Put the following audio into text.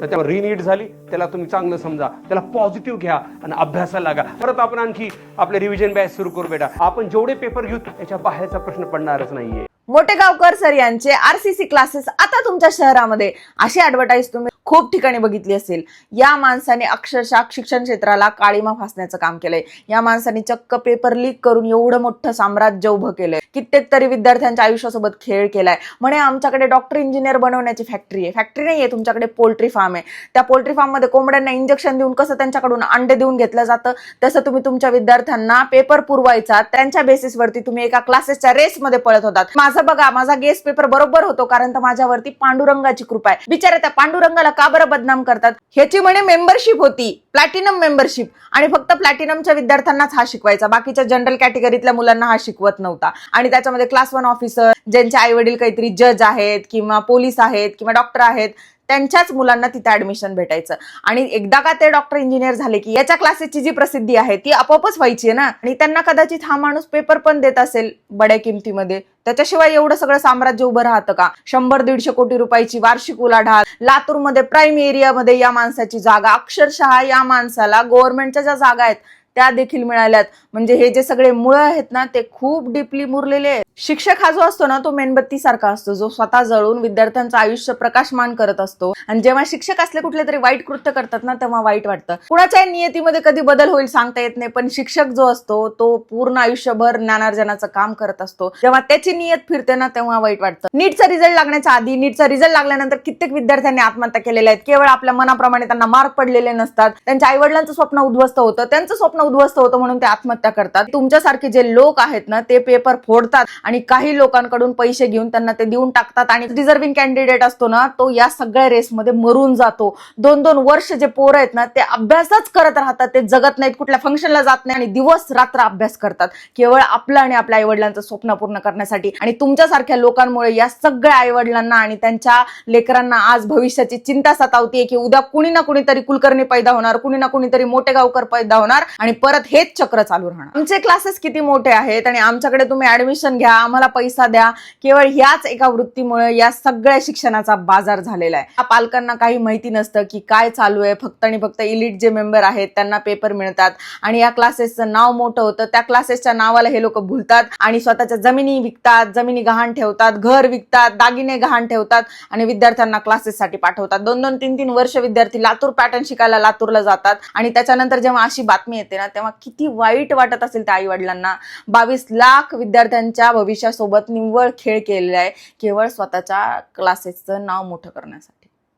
त्याच्यावर रीनीट झाली, त्याला तुम्ही चांगलं समजा, त्याला पॉझिटिव्ह घ्या आणि अभ्यासाला लागा. परत आपण आणखी आपले रिव्हिजन बॅच सुरू करू बेटा. आपण जेवढे पेपर घेऊ त्याच्या बाहेरचा प्रश्न पडणारच नाहीये. मोटेगावकर सर यांचे आरसीसी क्लासेस आता तुमच्या शहरामध्ये, अशी ऍडव्हर्टाईज तुम्ही खूप ठिकाणी बघितली असेल. या माणसाने अक्षरशः शिक्षण क्षेत्राला काळीमा फासण्याचं काम केलंय. या माणसाने चक्क पेपर लीक करून एवढं मोठं साम्राज्य उभं केलंय. कित्येक तरी विद्यार्थ्यांच्या आयुष्यासोबत खेळ केलाय. म्हणे आमच्याकडे डॉक्टर इंजिनियर बनवण्याची फॅक्टरी आहे. फॅक्टरी नाहीये, तुमच्याकडे पोल्ट्री फार्म आहे. त्या पोल्ट्री फार्म मध्ये कोंबड्यांना इंजेक्शन देऊन कसं त्यांच्याकडून अंडे देऊन घेतलं जातं, तसं तुम्ही तुमच्या विद्यार्थ्यांना पेपर पुरवायचा. त्यांच्या बेसिसवरती तुम्ही एका क्लासेसच्या रेसमध्ये पळत होतात. माझं बघा, माझा गेस पेपर बरोबर होतो कारण तर माझ्यावरती पांडुरंगाची कृपा आहे. बिचारा त्या पांडुरंगाला का बरं बदनाम करतात? ह्याची म्हणे मेंबरशिप होती, प्लॅटिनम मेंबरशिप, आणि फक्त प्लॅटिनमच्या विद्यार्थ्यांनाच हा शिकवायचा. बाकीच्या जनरल कॅटेगरीतल्या मुलांना हा शिकवत नव्हता. आणि त्याच्यामध्ये क्लास 1 ऑफिसर, ज्यांचे आई वडील काहीतरी जज आहेत किंवा पोलीस आहेत किंवा डॉक्टर आहेत, त्यांच्याच मुलांना तिथे ऍडमिशन भेटायचं. आणि एकदा का ते डॉक्टर इंजिनियर झाले की याच्या क्लासेसची जी प्रसिद्धी आहे ती आपोआपच व्हायची आहे ना. आणि त्यांना कदाचित हा माणूस पेपर पण देत असेल बड्या किमतीमध्ये. त्याच्याशिवाय एवढं सगळं साम्राज्य उभं राहतं का? 100-150 कोटी रुपयाची वार्षिक उलाढाल, लातूरमध्ये प्राईम एरियामध्ये या माणसाची जागा, अक्षरशः या माणसाला गव्हर्नमेंटच्या ज्या जागा आहेत त्या देखील मिळाल्यात. म्हणजे हे जे सगळे मुळं आहेत ना ते खूप डीपली मुरलेले आहेत. शिक्षक हा जो असतो ना तो मेणबत्ती सारखा असतो, जो स्वतः जळून विद्यार्थ्यांचं आयुष्य प्रकाशमान करत असतो. आणि जेव्हा शिक्षक असले कुठले तरी वाईट कृत्य करतात ना तेव्हा वाईट वाटतं. कुणाच्या नियतीमध्ये कधी बदल होईल सांगता येत नाही, पण शिक्षक जो असतो तो पूर्ण आयुष्यभर ज्ञानार्जनाचं काम करत असतो. जेव्हा त्याची नियत फिरते ना तेव्हा वाईट वाटतं. नीटचा रिझल्ट लागण्याच्या आधी, नीटचा रिझल्ट लागल्यानंतर कित्येक विद्यार्थ्यांनी आत्महत्या केलेल्या आहेत. केवळ आपल्या मनाप्रमाणे त्यांना मार्क पडलेले नसतात. त्यांच्या आई वडिलांचं स्वप्न उद्ध्वस्त होतं, त्यांचं स्वप्न उद्ध्वस्त होतं म्हणून ते आत्महत्या करतात. तुमच्यासारखे जे लोक आहेत ना ते पेपर फोडतात आणि काही लोकांकडून पैसे घेऊन त्यांना ते देऊन टाकतात. आणि डिझर्विंग कॅन्डिडेट असतो ना तो या सगळ्या रेसमध्ये मरून जातो. 2-2 वर्ष जे पोरं आहेत ना ते अभ्यासच करत राहतात, ते जगत नाहीत, कुठल्या फंक्शनला जात नाही आणि दिवस रात्र अभ्यास करतात केवळ आपलं आणि आपल्या आईवडिलांचं स्वप्न पूर्ण करण्यासाठी. आणि तुमच्यासारख्या लोकांमुळे या सगळ्या आईवडिलांना आणि त्यांच्या लेकरांना आज भविष्याची चिंता सतावतीये की उद्या कुणी ना कुणीतरी कुलकर्णी पैदा होणार, कुणी ना कुणीतरी मोटेगावकर पैदा होणार आणि परत हेच चक्र चालू राहणार. आमचे क्लासेस किती मोठे आहेत आणि आमच्याकडे तुम्ही ऍडमिशन घ्या, आम्हाला पैसा द्या, केवळ ह्याच एका वृत्तीमुळे या सगळ्या शिक्षणाचा बाजार झालेला आहे. पालकांना काही माहिती नसतं की काय चालू आहे. फक्त आणि फक्त इलिट जे मेंबर आहेत त्यांना पेपर मिळतात आणि या क्लासेसचं नाव मोठं होतं. त्या क्लासेसच्या नावाला हे लोक भुलतात आणि स्वतःच्या जमिनी विकतात, जमिनी गहाण ठेवतात, घर विकतात, दागिने गहाण ठेवतात आणि विद्यार्थ्यांना क्लासेससाठी पाठवतात. 2-2, 3-3 वर्ष विद्यार्थी लातूर पॅटर्न शिकायला लातूरला जातात. आणि त्याच्यानंतर जेव्हा अशी बातमी येते ना तेव्हा किती वाईट वाटत असेल त्या आई वडिलांना. 22 लाख विद्यार्थ्यांच्या भविष्यासोबत निव्वळ खेळ केलेला आहे केवळ स्वतःच्या क्लासेसचं नाव मोठं करण्यासाठी.